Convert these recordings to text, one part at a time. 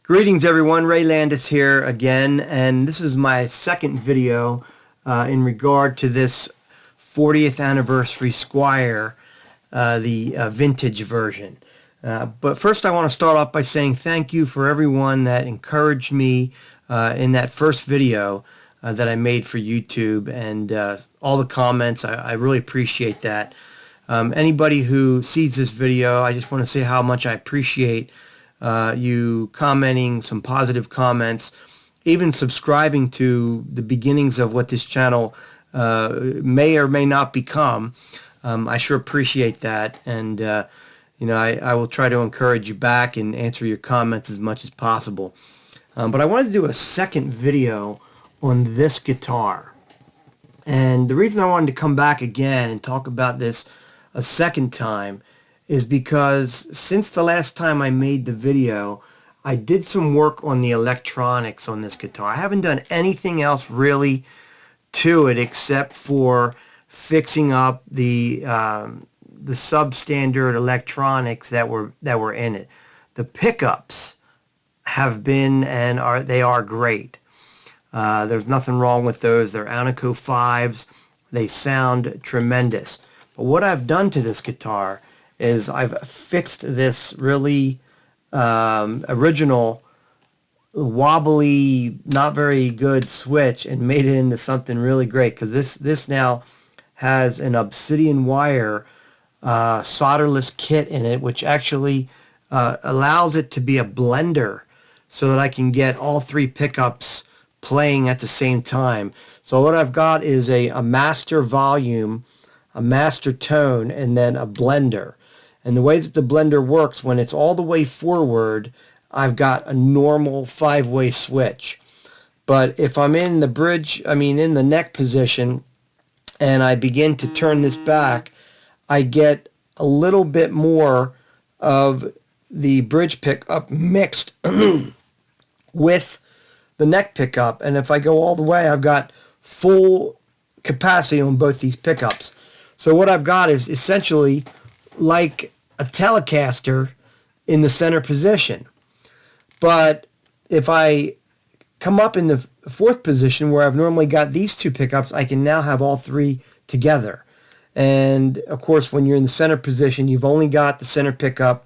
Greetings everyone, Ray Landis here again, and this is my second video in regard to this 40th anniversary Squier, the vintage version. But first I want to start off by saying thank you for everyone that encouraged me in that first video that I made for YouTube, and all the comments. I really appreciate that. Anybody who sees this video, I just want to say how much I appreciate you commenting, some positive comments, even subscribing to the beginnings of what this channel may or may not become. I sure appreciate that, and I will try to encourage you back and answer your comments as much as possible. But I wanted to do a second video on this guitar, and the reason I wanted to come back again and talk about this a second time is because since the last time I made the video, I did some work on the electronics on this guitar. I haven't done anything else really to it except for fixing up the substandard electronics that were in it. The pickups have been and are great. There's nothing wrong with those. They're Anaco 5s. They sound tremendous. But what I've done to this guitar is I've fixed this really original wobbly, not very good switch and made it into something really great, because this now has an Obsidian Wire solderless kit in it, which actually allows it to be a blender so that I can get all three pickups playing at the same time. So what I've got is a master volume, a master tone, and then a blender. And the way that the blender works, when it's all the way forward, I've got a normal 5-way switch. But if I'm in the neck position, and I begin to turn this back, I get a little bit more of the bridge pickup mixed with the neck pickup. And if I go all the way, I've got full capacity on both these pickups. So what I've got is essentially like a Telecaster in the center position. But if I come up in the fourth position where I've normally got these two pickups, I can now have all three together. And of course, when you're in the center position, you've only got the center pickup.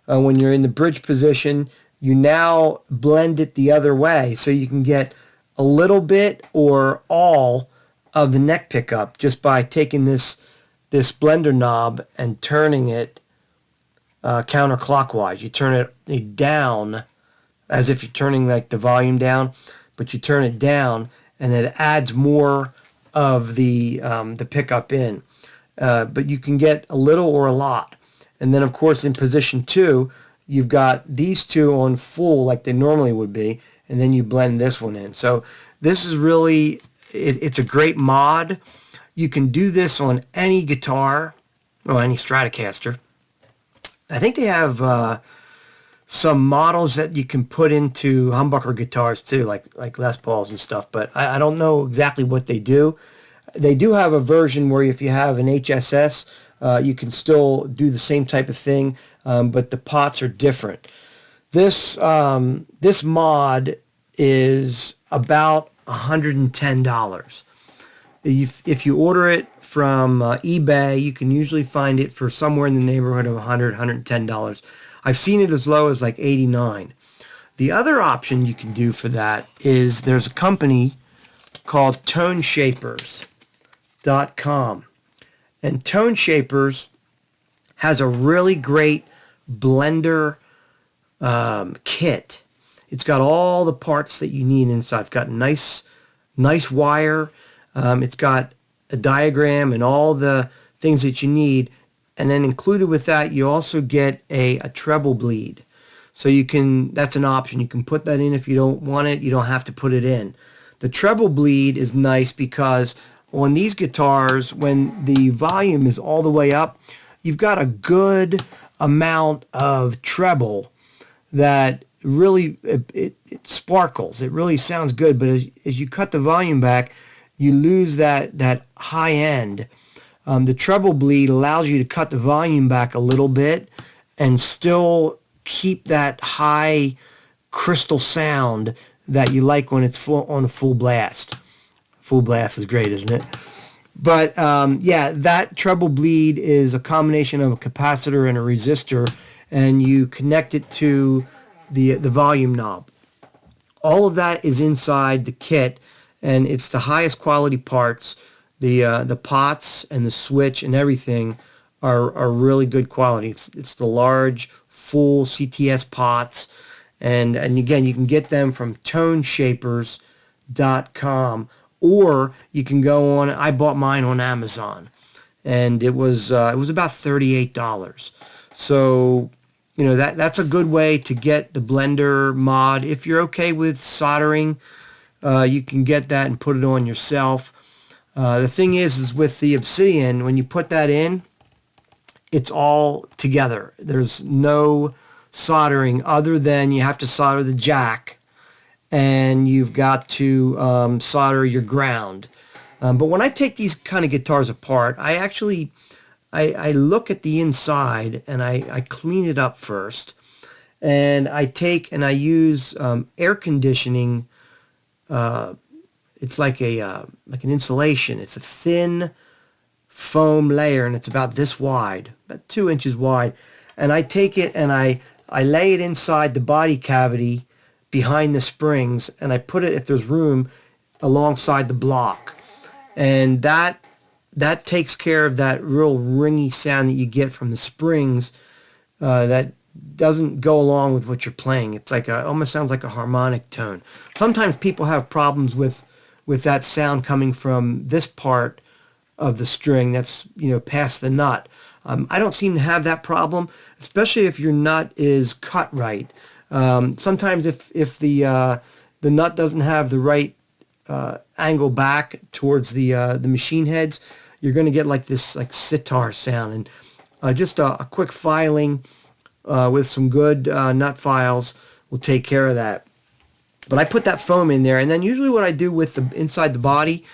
When you're in the bridge position, you now blend it the other way, so you can get a little bit or all of the neck pickup just by taking this blender knob and turning it counterclockwise. You turn it down as if you're turning like the volume down, but you turn it down and it adds more of the pickup in. But you can get a little or a lot. And then of course in position 2, you've got these two on full like they normally would be, and then you blend this one in. So this is really, it's a great mod. You can do this on any guitar, or any Stratocaster. I think they have some models that you can put into humbucker guitars too, like Les Pauls and stuff, but I don't know exactly what they do. They do have a version where if you have an HSS, you can still do the same type of thing, but the pots are different. This mod is about $110. If you order it from eBay, you can usually find it for somewhere in the neighborhood of $100, $110. I've seen it as low as like $89. The other option you can do for that is there's a company called ToneShapers.com. And Tone Shapers has a really great blender kit. It's got all the parts that you need inside. It's got nice wire. It's got a diagram and all the things that you need, and then included with that you also get a treble bleed. So that's an option. You can put that in if you don't want it. You don't have to put it in. The treble bleed is nice because on these guitars, when the volume is all the way up, you've got a good amount of treble that really it sparkles. It really sounds good, but as you cut the volume back, you lose that high end. The treble bleed allows you to cut the volume back a little bit and still keep that high crystal sound that you like when it's on a full blast. Full blast is great, isn't it? But yeah, that treble bleed is a combination of a capacitor and a resistor, and you connect it to the volume knob. All of that is inside the kit, and it's the highest quality parts. The pots and the switch and everything are really good quality. It's the large full CTS pots, and again, you can get them from toneshapers.com, or you can go on. I bought mine on Amazon, and it was about $38. So you know that's a good way to get the Blender mod. If you're okay with soldering, you can get that and put it on yourself. The thing is with the Obsidian, when you put that in, it's all together. There's no soldering other than you have to solder the jack, and you've got to solder your ground. But when I take these kind of guitars apart, I actually I look at the inside and I clean it up first, and I use air conditioning. It's like an insulation. It's a thin foam layer, and it's about this wide, about 2 inches wide. And I take it and I lay it inside the body cavity behind the springs, and I put it, if there's room, alongside the block. And that takes care of that real ringy sound that you get from the springs that doesn't go along with what you're playing. It's like almost sounds like a harmonic tone. Sometimes people have problems with that sound coming from this part of the string that's past the nut. I don't seem to have that problem, especially if your nut is cut right. Sometimes if the nut doesn't have the right angle back towards the machine heads, you're going to get like this sitar sound. And just a quick filing with some good nut files will take care of that. But I put that foam in there, and then usually what I do with the inside the body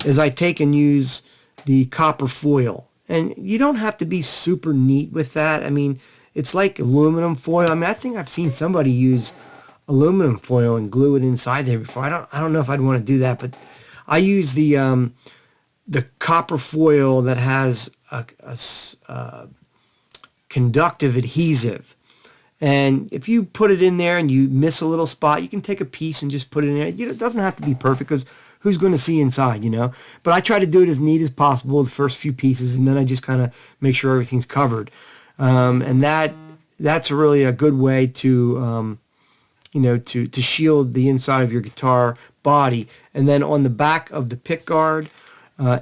is I take and use the copper foil. And you don't have to be super neat with that. I mean, it's like aluminum foil. I mean, I think I've seen somebody use aluminum foil and glue it inside there before. I don't know if I'd want to do that, but I use the copper foil that has a conductive adhesive. And if you put it in there and you miss a little spot, you can take a piece and just put it in there. It doesn't have to be perfect, because who's going to see inside, But I try to do it as neat as possible, the first few pieces, and then I just kind of make sure everything's covered. And that's really a good way to, to shield the inside of your guitar body. And then on the back of the pick guard,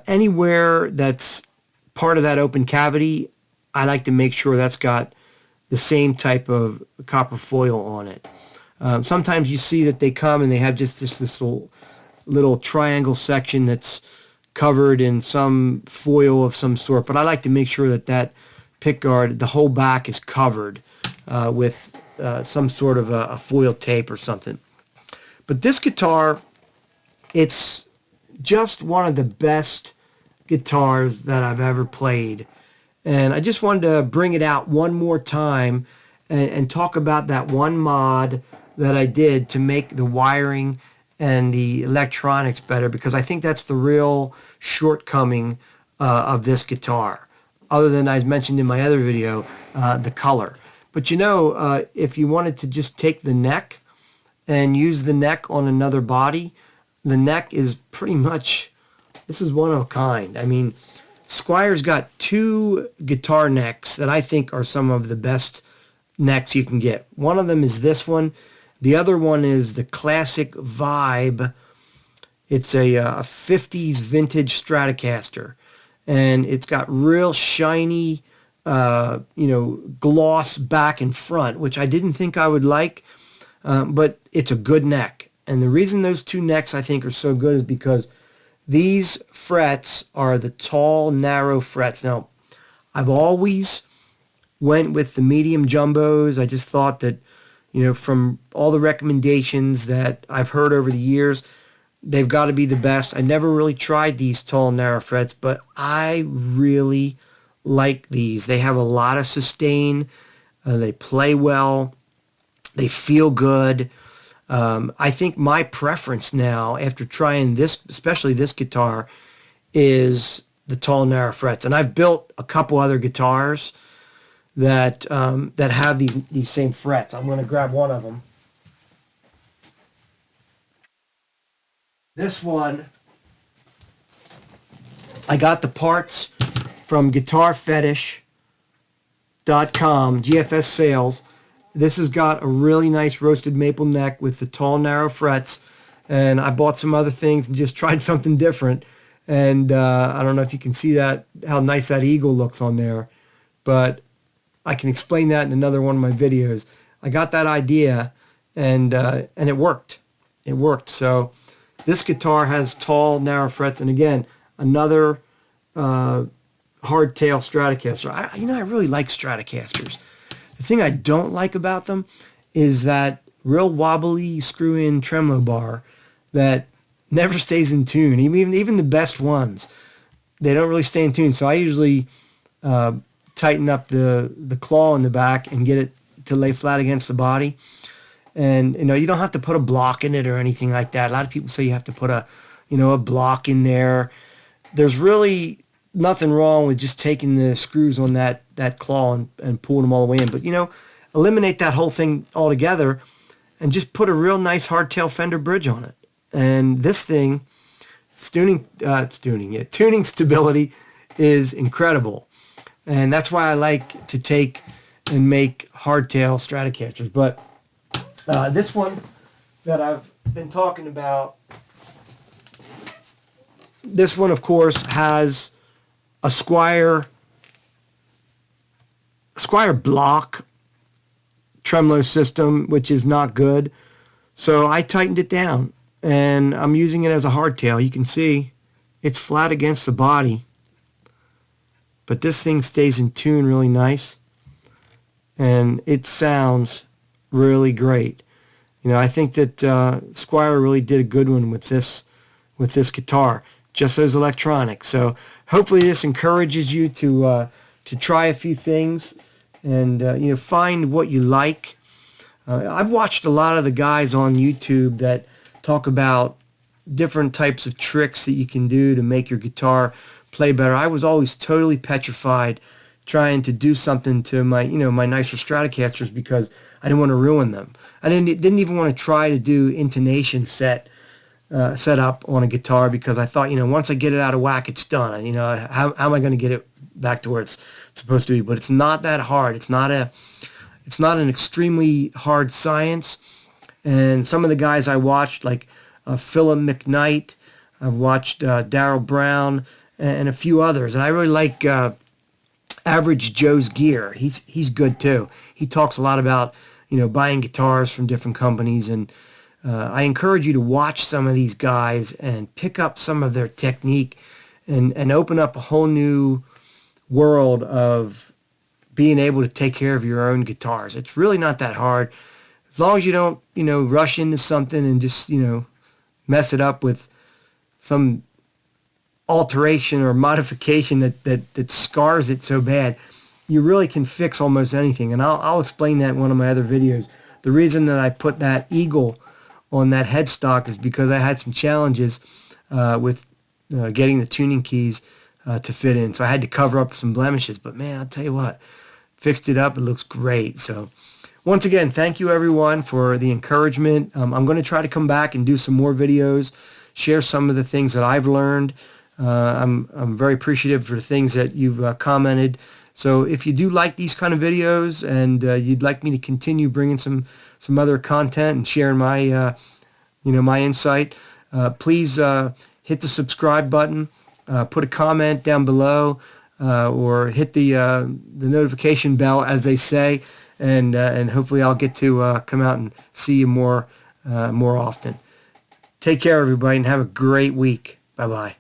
anywhere that's part of that open cavity, I like to make sure that's got the same type of copper foil on it. Sometimes you see that they come and they have just this little triangle section that's covered in some foil of some sort, but I like to make sure that pick guard, the whole back is covered with some sort of a foil tape or something. But this guitar, it's just one of the best guitars that I've ever played. And I just wanted to bring it out one more time and talk about that one mod that I did to make the wiring and the electronics better, because I think that's the real shortcoming of this guitar, other than I mentioned in my other video, the color. But if you wanted to just take the neck and use the neck on another body, the neck is pretty much, this is one of a kind. I mean, Squier's got 2 guitar necks that I think are some of the best necks you can get. One of them is this one. The other one is the Classic Vibe. It's a 50s vintage Stratocaster, and it's got real shiny, gloss back and front, which I didn't think I would like, but it's a good neck. And the reason those 2 necks I think are so good is because these frets are the tall, narrow frets. Now, I've always went with the medium jumbos. I just thought that, from all the recommendations that I've heard over the years, they've got to be the best. I never really tried these tall, narrow frets, but I really like these. They have a lot of sustain. They play well. They feel good. I think my preference now, after trying this, especially this guitar, is the tall, narrow frets. And I've built a couple other guitars that that have these same frets. I'm going to grab one of them. This one, I got the parts from GuitarFetish.com, GFS sales. This has got a really nice roasted maple neck with the tall, narrow frets. And I bought some other things and just tried something different. And I don't know if you can see that, how nice that eagle looks on there. But I can explain that in another one of my videos. I got that idea, and it worked. It worked. So this guitar has tall, narrow frets. And again, another hardtail Stratocaster. I really like Stratocasters. The thing I don't like about them is that real wobbly screw-in tremolo bar that never stays in tune. Even the best ones, they don't really stay in tune. So I usually tighten up the claw in the back and get it to lay flat against the body. And you don't have to put a block in it or anything like that. A lot of people say you have to put a block in there. There's really nothing wrong with just taking the screws on that claw and pulling them all the way in. But, eliminate that whole thing altogether and just put a real nice hardtail Fender bridge on it. And this thing, tuning stability is incredible. And that's why I like to take and make hardtail Stratocasters. But this one that I've been talking about, this one, of course, has a Squier block tremolo system, which is not good. So I tightened it down, and I'm using it as a hardtail. You can see it's flat against the body, but this thing stays in tune really nice, and it sounds really great. I think that Squier really did a good one with this guitar. Just those electronics. So hopefully this encourages you to try a few things and find what you like. I've watched a lot of the guys on YouTube that talk about different types of tricks that you can do to make your guitar play better. I was always totally petrified trying to do something to my my nicer Stratocasters because I didn't want to ruin them. I didn't even want to try to do intonation set up on a guitar because I thought, once I get it out of whack, it's done. How am I going to get it back to where it's supposed to be? But it's not that hard. It's not an extremely hard science. And some of the guys I watched, like Philip McKnight, I've watched Darryl Brown, and a few others. And I really like Average Joe's Gear. He's good too. He talks a lot about buying guitars from different companies, and I encourage you to watch some of these guys and pick up some of their technique and open up a whole new world of being able to take care of your own guitars. It's really not that hard. As long as you don't, rush into something and just, mess it up with some alteration or modification that scars it so bad, you really can fix almost anything. And I'll explain that in one of my other videos. The reason that I put that eagle on that headstock is because I had some challenges with getting the tuning keys to fit in. So I had to cover up some blemishes. But man, I'll tell you what, fixed it up. It looks great. So once again, thank you everyone for the encouragement. I'm going to try to come back and do some more videos, share some of the things that I've learned. I'm very appreciative for the things that you've commented. So if you do like these kind of videos and you'd like me to continue bringing some other content and sharing my my insight, please hit the subscribe button, put a comment down below, or hit the notification bell, as they say, and hopefully I'll get to come out and see you more often. Take care, everybody, and have a great week. Bye bye.